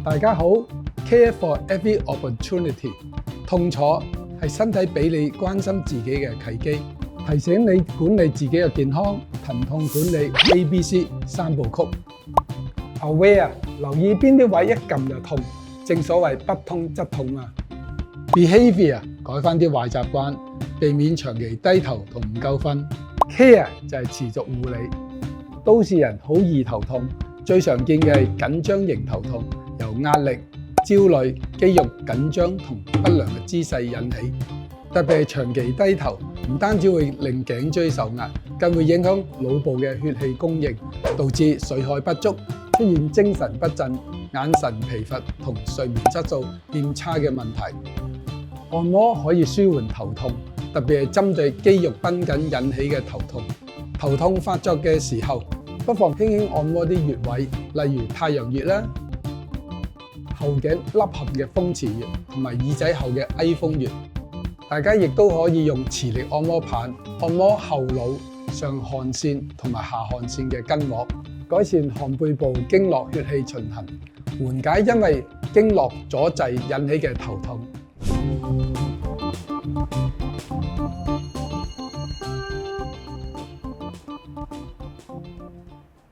大家好 ，Care for every opportunity， 痛楚係身體俾你關心自己嘅契機，提醒你管理自己嘅健康，疼痛管理 ABC 三部曲。Aware 留意邊啲位一撳就痛，正所謂不痛則痛啊。Behavior 改翻啲壞習慣，避免長期低頭同唔夠瞓。Care 就係持續護理。都市人好易頭痛，最常見嘅係緊張型頭痛，由壓力、焦慮、肌肉緊張同不良嘅姿勢引起。特別係長期低頭，唔單止會令頸椎受壓，更會影響腦部嘅血氣供應，導致水海不足，出現精神不振、眼神疲乏同睡眠質素變差嘅問題。按摩可以舒緩頭痛，特別係針對肌肉繃緊引起嘅頭痛。頭痛發作嘅時候，不妨輕輕按摩啲穴位，例如太陽穴啦、後頸凹陷嘅風池穴同埋耳仔後嘅翳風穴。大家亦都可以用磁力按摩棒按摩後腦、上汗腺同埋下汗腺嘅筋膜，改善寒背部經絡血氣循行，緩解因為經絡阻滯引起嘅頭痛。